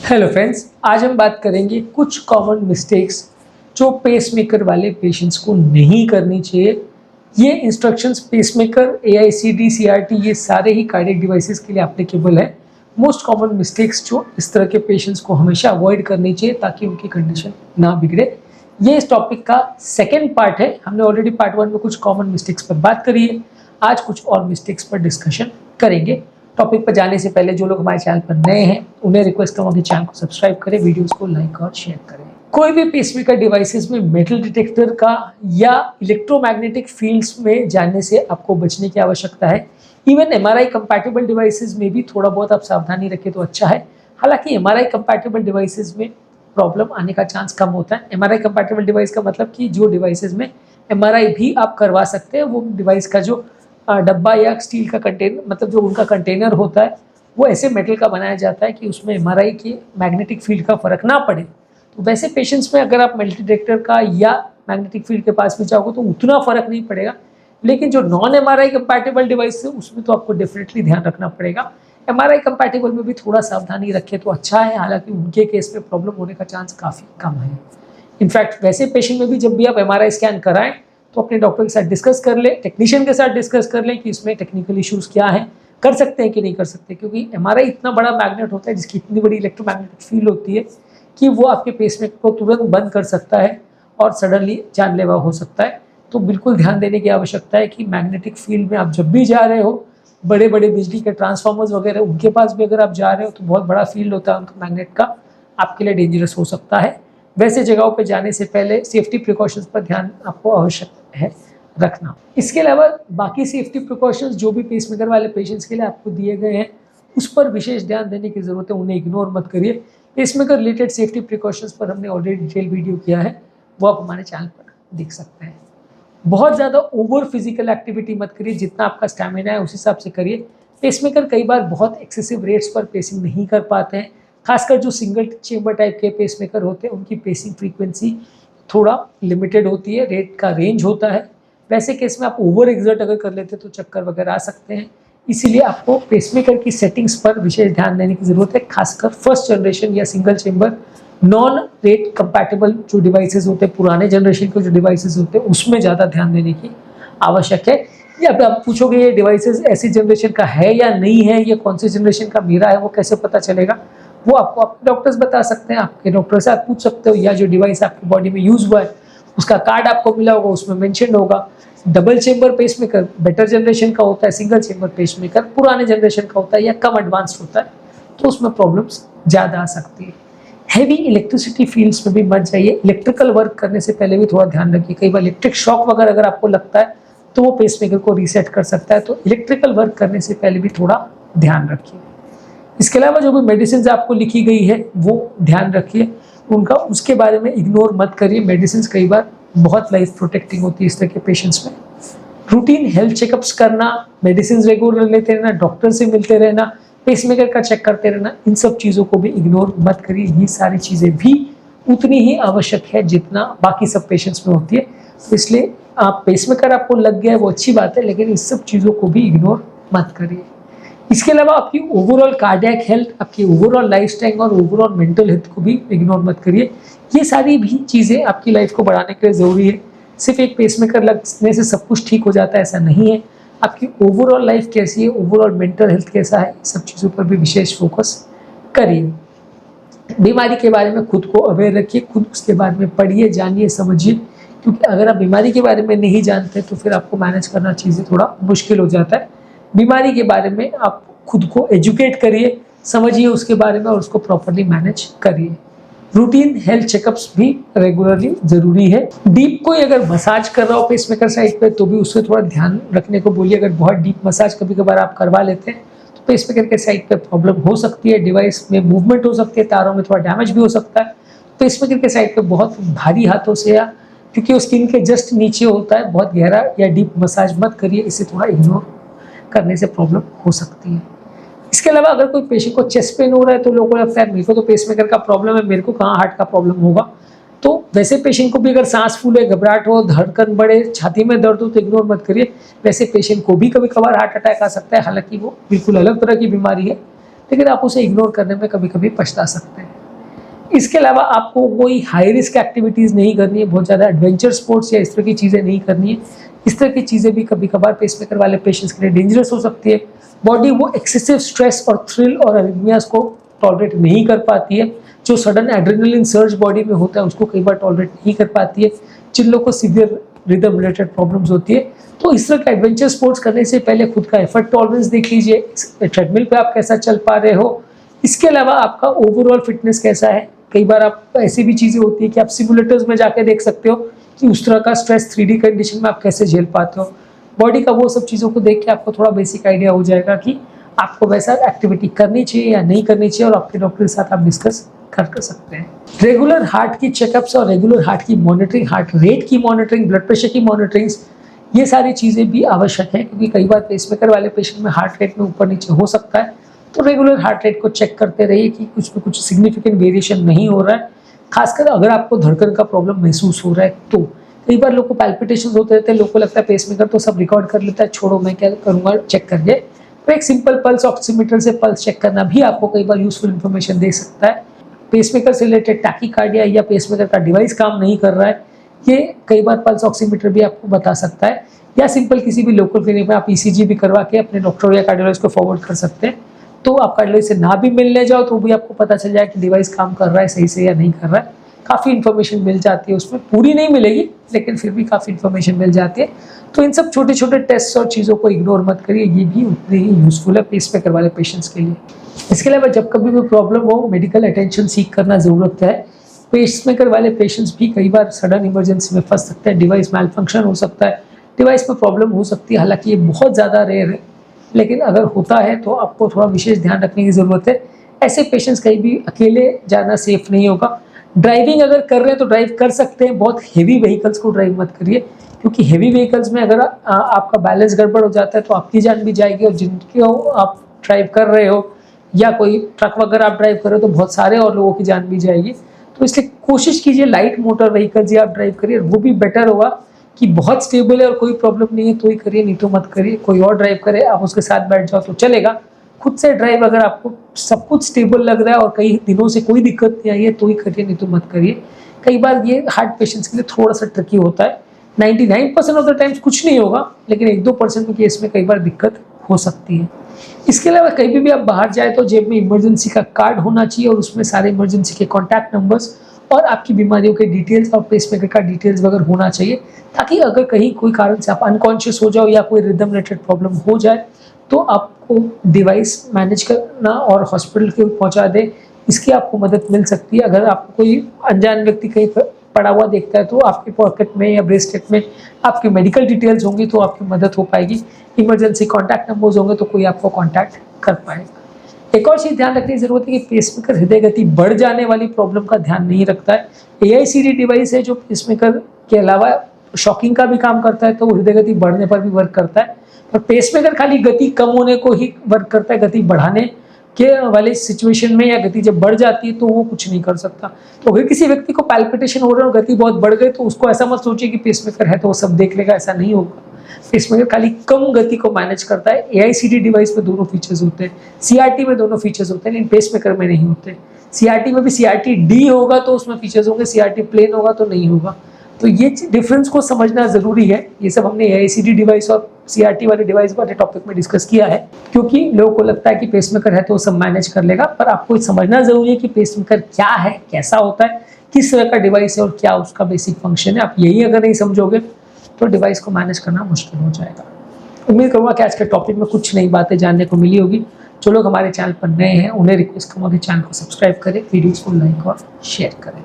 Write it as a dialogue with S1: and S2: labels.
S1: Hello friends, आज हम बात करेंगे कुछ कॉमन मिस्टेक्स जो पेसमेकर वाले पेशेंट्स को नहीं करनी चाहिए। ये इंस्ट्रक्शंस पेसमेकर, AICD, CRT ये सारे ही कार्डियक डिवाइसेस के लिए एप्लीकेबल है। मोस्ट कॉमन मिस्टेक्स जो इस तरह के पेशेंट्स को हमेशा अवॉइड करनी चाहिए ताकि उनकी कंडीशन ना बिगड़े। ये इस टॉपिक का सेकेंड पार्ट है। हमने ऑलरेडी पार्ट 1 में कुछ कॉमन मिस्टेक्स पर बात करी है। आज कुछ और मिस्टेक्स पर डिस्कशन करेंगे। टॉपिक पर जाने से पहले जो लोग हमारे चैनल पर नए हैं उन्हें रिक्वेस्ट करूँगा कि चैनल को सब्सक्राइब करें, वीडियोस को लाइक और शेयर करें। कोई भी पेसमेकर डिवाइसेस में मेटल डिटेक्टर का या इलेक्ट्रोमैग्नेटिक फील्ड्स में जाने से आपको बचने की आवश्यकता है। इवन MRI कंपैटिबल डिवाइसेस में भी थोड़ा बहुत आप सावधानी रखें तो अच्छा है। हालांकि MRI कंपैटिबल डिवाइसेस में प्रॉब्लम आने का चांस कम होता है। MRI कंपैटिबल डिवाइस का मतलब कि जो डिवाइसेस में MRI भी आप करवा सकते हैं, वो डिवाइस का जो डब्बा या स्टील का कंटेनर, मतलब जो उनका कंटेनर होता है वो ऐसे मेटल का बनाया जाता है कि उसमें MRI के मैग्नेटिक फील्ड का फर्क ना पड़े। तो वैसे पेशेंट्स में अगर आप मेटल डिटेक्टर का या मैग्नेटिक फील्ड के पास में जाओगे तो उतना फर्क नहीं पड़ेगा। लेकिन जो नॉन MRI कंपैटिबल डिवाइस है उसमें तो आपको डेफिनेटली ध्यान रखना पड़ेगा। MRI कंपैटिबल में भी थोड़ा सावधानी रखें तो अच्छा है। हालांकि उनके केस में प्रॉब्लम होने का चांस काफ़ी कम है। इनफैक्ट वैसे पेशेंट में भी जब भी आप MRI स्कैन कराएं तो अपने डॉक्टर के साथ डिस्कस कर ले, टेक्नीशियन के साथ डिस्कस कर ले कि इसमें टेक्निकल इश्यूज क्या है, कर सकते हैं कि नहीं कर सकते। क्योंकि MRI इतना बड़ा मैग्नेट होता है जिसकी इतनी बड़ी इलेक्ट्रोमैग्नेटिक फील्ड होती है कि वो आपके पेसमेकर को तुरंत बंद कर सकता है और सडनली जानलेवा हो सकता है। तो बिल्कुल ध्यान देने की आवश्यकता है कि मैग्नेटिक फील्ड में आप जब भी जा रहे हो, बड़े बड़े बिजली के ट्रांसफार्मर्स वगैरह उनके पास भी अगर आप जा रहे हो तो बहुत बड़ा फील्ड होता है उनका मैग्नेट का, आपके लिए डेंजरस हो सकता है। वैसे जगहों पे जाने से पहले सेफ्टी प्रिकॉशंस पर ध्यान आपको आवश्यक है रखना। इसके अलावा बाकी सेफ्टी प्रिकॉशंस जो भी पेसमेकर वाले पेशेंट्स के लिए आपको दिए गए हैं उस पर विशेष ध्यान देने की ज़रूरत है, उन्हें इग्नोर मत करिए। पेसमेकर रिलेटेड सेफ्टी प्रिकॉशंस पर हमने ऑलरेडी डिटेल वीडियो किया है, वो आप हमारे चैनल पर देख सकते हैं। बहुत ज़्यादा ओवर फिजिकल एक्टिविटी मत करिए, जितना आपका स्टैमिना है उस हिसाब से करिए। पेसमेकर कई बार बहुत एक्सेसिव रेट्स पर पेसिंग नहीं कर पाते हैं। खासकर जो सिंगल चेंबर टाइप के पेसमेकर होते हैं उनकी पेसिंग फ्रीक्वेंसी थोड़ा लिमिटेड होती है, रेट का रेंज होता है। वैसे केस में आप ओवर एक्सर्ट अगर कर लेते हैं तो चक्कर वगैरह आ सकते हैं। इसीलिए आपको पेसमेकर की सेटिंग्स पर विशेष ध्यान देने की ज़रूरत है। खासकर फर्स्ट जनरेशन या single chamber non rate compatible जो डिवाइसेस होते हैं, पुराने जनरेशन के जो डिवाइसेस होते हैं उसमें ज़्यादा ध्यान देने की आवश्यक है। या आप पूछोगे ये डिवाइसेस ऐसी जनरेशन का है या नहीं है, ये कौन सी जनरेशन का मेरा है, वो कैसे पता चलेगा? वो आपको आपके डॉक्टर्स बता सकते हैं। आपके डॉक्टर से आप पूछ सकते हो, या जो डिवाइस आपकी बॉडी में यूज हुआ है उसका कार्ड आपको मिला होगा, उसमें मेंशन होगा double chamber pacemaker better generation का होता है, सिंगल चेंबर पेसमेकर पुराने जनरेशन का होता है या कम एडवांस्ड होता है, तो उसमें प्रॉब्लम्स ज़्यादा आ सकती है। हैवी इलेक्ट्रिसिटी फील्ड्स में भी मत जाइए। इलेक्ट्रिकल वर्क करने से पहले भी थोड़ा ध्यान रखिए। कई बार इलेक्ट्रिक शॉक वगैरह अगर आपको लगता है तो वो पेसमेकर को रीसेट कर सकता है। तो इलेक्ट्रिकल वर्क करने से पहले भी थोड़ा ध्यान रखिए। इसके अलावा जो भी मेडिसिन आपको लिखी गई है वो ध्यान रखिए उनका, उसके बारे में इग्नोर मत करिए। मेडिसिन कई बार बहुत लाइफ प्रोटेक्टिंग होती है इस तरह के पेशेंट्स में। रूटीन हेल्थ चेकअप्स करना, मेडिसिन रेगुलर लेते रहना, डॉक्टर से मिलते रहना, पेसमेकर का चेक करते रहना, इन सब चीज़ों को भी इग्नोर मत करिए। ये सारी चीज़ें भी उतनी ही आवश्यक है जितना बाकी सब पेशेंट्स में होती है। तो इसलिए आप पेसमेकर आपको लग गया है वो अच्छी बात है, लेकिन इस सब चीज़ों को भी इग्नोर मत करिए। इसके अलावा आपकी ओवरऑल कार्डियक हेल्थ, आपकी ओवरऑल लाइफस्टाइल और ओवरऑल मेंटल हेल्थ को भी इग्नोर मत करिए। ये सारी भी चीज़ें आपकी लाइफ को बढ़ाने के लिए ज़रूरी है। सिर्फ एक पेसमेकर लगने से सब कुछ ठीक हो जाता है ऐसा नहीं है। आपकी ओवरऑल लाइफ कैसी है, ओवरऑल मेंटल हेल्थ कैसा है, सब चीज़ों पर भी विशेष फोकस करिए। बीमारी के बारे में खुद को अवेयर रखिए, खुद उसके बारे में पढ़िए, जानिए, समझिए। क्योंकि अगर आप बीमारी के बारे में नहीं जानते तो फिर आपको मैनेज करना चीज़ें थोड़ा मुश्किल हो जाता है। बीमारी के बारे में आप खुद को एजुकेट करिए, समझिए उसके बारे में और उसको प्रॉपरली मैनेज करिए। रूटीन हेल्थ चेकअप्स भी रेगुलरली जरूरी है। डीप कोई अगर मसाज कर रहा हो पेसमेकर साइड पे तो भी उससे थोड़ा ध्यान रखने को बोलिए। अगर बहुत डीप मसाज कभी कभार आप करवा लेते हैं तो पेसमेकर के साइड पे प्रॉब्लम हो सकती है, डिवाइस में मूवमेंट हो सकती है, तारों में थोड़ा डैमेज भी हो सकता है। पेसमेकर के साइड पे बहुत भारी हाथों से या क्योंकि वो स्किन के जस्ट नीचे होता है, बहुत गहरा या डीप मसाज मत करिए, इसे थोड़ा इग्नोर करने से प्रॉब्लम हो सकती है। इसके अलावा अगर कोई पेशेंट को चेस्ट पेन हो रहा है तो लोगों को लगता है मेरे को तो पेसमेकर का प्रॉब्लम है, मेरे को कहाँ हार्ट का प्रॉब्लम होगा। तो वैसे पेशेंट को भी अगर सांस फूले, घबराहट हो, धड़कन बढ़े, छाती में दर्द हो तो इग्नोर मत करिए। वैसे पेशेंट को भी कभी कभार हार्ट अटैक आ सकता है, हालांकि वो बिल्कुल अलग तरह की बीमारी है, लेकिन आप उसे इग्नोर करने में कभी कभी पछता सकते हैं। इसके अलावा आपको कोई हाई रिस्क एक्टिविटीज़ नहीं करनी है, बहुत ज़्यादा एडवेंचर स्पोर्ट्स या इस तरह की चीज़ें नहीं करनी है। इस तरह की चीज़ें भी कभी कभार पेसमेकर वाले पेशेंट्स के लिए डेंजरस हो सकती है। बॉडी वो एक्सेसिव स्ट्रेस और थ्रिल और अरिथमियास को टॉलरेट नहीं कर पाती है। जो सडन एड्रेनलिन सर्ज बॉडी में होता है उसको कई बार टॉलरेट नहीं कर पाती है। जिन लोगों को सीवियर रिदम रिलेटेड प्रॉब्लम्स होती है, तो इस तरह का एडवेंचर स्पोर्ट्स करने से पहले खुद का एफर्ट टॉलरेंस देख लीजिए, ट्रेडमिल पे आप कैसा चल पा रहे हो। इसके अलावा आपका ओवरऑल फिटनेस कैसा है। कई बार आप ऐसी भी चीज़ें होती है कि आप सिमुलेटर्स में जाके देख सकते हो कि उस तरह का स्ट्रेस 3D कंडीशन में आप कैसे झेल पाते हो। बॉडी का वो सब चीज़ों को देख के आपको थोड़ा बेसिक आइडिया हो जाएगा कि आपको वैसा एक्टिविटी करनी चाहिए या नहीं करनी चाहिए, और आपके डॉक्टर के साथ आप डिस्कस कर सकते हैं। रेगुलर हार्ट की चेकअप्स और रेगुलर हार्ट की मॉनिटरिंग, हार्ट रेट की मॉनिटरिंग, ब्लड प्रेशर की मॉनिटरिंग, ये सारी चीज़ें भी आवश्यक है, क्योंकि कई बार पेसमेकर वाले पेशेंट में हार्ट रेट में ऊपर नीचे हो सकता है। तो रेगुलर हार्ट रेट को चेक करते रहिए कि कुछ में कुछ सिग्निफिकेंट वेरिएशन नहीं हो रहा है। खासकर अगर आपको धड़कन का प्रॉब्लम महसूस हो रहा है तो कई बार लोगों को पैल्पिटेशंस होते रहते हैं, लोगों को लगता है पेसमेकर तो सब रिकॉर्ड कर लेता है, छोड़ो मैं क्या करूँगा चेक करके। तो एक सिंपल पल्स ऑक्सीमीटर से पल्स चेक करना भी आपको कई बार यूजफुल इन्फॉर्मेशन दे सकता है। पेसमेकर से रिलेटेड टैकीकार्डिया या पेसमेकर का डिवाइस काम नहीं कर रहा है, ये कई बार पल्स ऑक्सीमीटर भी आपको बता सकता है। या सिंपल किसी भी लोकल क्लिनिक में आप ECG भी करवा के अपने डॉक्टर या कार्डियोलॉजिस्ट को फॉरवर्ड कर सकते हैं। तो आप कार्डियोलॉजिस्ट से ना भी मिलने जाओ तो भी आपको पता चल जाए कि डिवाइस काम कर रहा है सही से या नहीं कर रहा है। काफ़ी इन्फॉर्मेशन मिल जाती है उसमें, पूरी नहीं मिलेगी लेकिन फिर भी काफ़ी इन्फॉर्मेशन मिल जाती है। तो इन सब छोटे छोटे टेस्ट और चीज़ों को इग्नोर मत करिए, ये भी उतने ही यूजफुल है पेसमेकर वाले पेशेंट्स के लिए। इसके अलावा जब कभी भी प्रॉब्लम हो, मेडिकल अटेंशन सीख करना ज़रूरत है। पेसमेकर वाले पेशेंट्स भी कई बार सडन इमरजेंसी में फंस सकते हैं, डिवाइस मैल फंक्शन हो सकता है, डिवाइस में प्रॉब्लम हो सकती है। हालांकि ये बहुत ज़्यादा रेयर है, लेकिन अगर होता है तो आपको थोड़ा विशेष ध्यान रखने की ज़रूरत है। ऐसे पेशेंट्स कहीं भी अकेले जाना सेफ नहीं होगा। ड्राइविंग अगर कर रहे हैं तो ड्राइव कर सकते हैं, बहुत हेवी व्हीकल्स को ड्राइव मत करिए, क्योंकि हेवी व्हीकल्स में अगर आपका बैलेंस गड़बड़ हो जाता है तो आपकी जान भी जाएगी, और जिनको आप ड्राइव कर रहे हो या कोई ट्रक वगैरह आप ड्राइव कर रहे हो तो बहुत सारे और लोगों की जान भी जाएगी। तो इसलिए कोशिश कीजिए लाइट मोटर व्हीकल्स ही आप ड्राइव करिए, वो भी बेटर होगा कि बहुत स्टेबल है और कोई प्रॉब्लम नहीं है तो ही करिए, नहीं तो मत करिए। कोई और ड्राइव करे, आप उसके साथ बैठ जाओ तो चलेगा। खुद से ड्राइव अगर आपको सब कुछ स्टेबल लग रहा है और कई दिनों से कोई दिक्कत नहीं आई है तो ही करिए, नहीं तो मत करिए। कई बार ये हार्ट पेशेंट्स के लिए थोड़ा सा ट्रिकी होता है। 99% ऑफ द टाइम्स कुछ नहीं होगा, लेकिन 1-2% के केस में कई बार दिक्कत हो सकती है। इसके अलावा कहीं भी आप बाहर जाए तो जेब में इमरजेंसी का कार्ड होना चाहिए, और उसमें सारे इमरजेंसी के कॉन्टैक्ट नंबर्स और आपकी बीमारियों के डिटेल्स और पेसमेकर का डिटेल्स वगैरह होना चाहिए, ताकि अगर कहीं कोई कारण से आप अनकॉन्शियस हो जाओ या कोई रिदम रिलेटेड प्रॉब्लम हो जाए तो आपको डिवाइस मैनेज करना और हॉस्पिटल के पहुंचा दे, इसकी आपको मदद मिल सकती है। अगर आपको कोई अनजान व्यक्ति कहीं पड़ा हुआ देखता है तो आपके पॉकेट में या ब्रेसलेट में आपकी मेडिकल डिटेल्स होंगी तो आपकी मदद हो पाएगी। इमरजेंसी कॉन्टैक्ट नंबर्स होंगे तो कोई आपको कॉन्टैक्ट कर पाएगा। एक और चीज़ ध्यान रखने की जरूरत है कि पेसमेकर हृदय गति बढ़ जाने वाली प्रॉब्लम का ध्यान नहीं रखता है। AICD डिवाइस है जो पेसमेकर के अलावा शॉकिंग का भी काम करता है, तो वो हृदय गति बढ़ने पर भी वर्क करता है। और पेसमेकर खाली गति कम होने को ही वर्क करता है, गति बढ़ाने के वाले सिचुएशन में या गति जब बढ़ जाती है तो वो कुछ नहीं कर सकता। तो अगर किसी व्यक्ति को पैल्पिटेशन हो रहा है और गति बहुत बढ़ गई तो उसको ऐसा मत सोचिए कि पेसमेकर है तो वो सब देख लेगा, ऐसा नहीं होगा। पेसमेकर खाली कम गति को मैनेज करता है। AICD डिवाइस में दोनों फीचर्स होते हैं, CRT में दोनों फीचर्स होते हैं, लेकिन पेसमेकर में नहीं होते। CRT में भी CRT-D होगा तो उसमें फीचर्स होंगे, CRT प्लेन होगा तो नहीं होगा। तो ये डिफरेंस को समझना जरूरी है। ये सब हमने AICD डिवाइस और CRT वाले डिवाइस वाले टॉपिक में डिस्कस किया है, क्योंकि लोगों को लगता है कि पेसमेकर है तो वो सब मैनेज कर लेगा, पर आपको समझना जरूरी है कि पेसमेकर क्या है, कैसा होता है, किस तरह का डिवाइस है और क्या उसका बेसिक फंक्शन है। आप यही अगर नहीं समझोगे तो डिवाइस को मैनेज करना मुश्किल हो जाएगा। उम्मीद करूँगा कि आज के टॉपिक में कुछ नई बातें जानने को मिली होगी। जो लोग हमारे चैनल पर नए हैं उन्हें रिक्वेस्ट करूँगा कि चैनल को सब्सक्राइब करें, वीडियोज़ को लाइक और शेयर करें।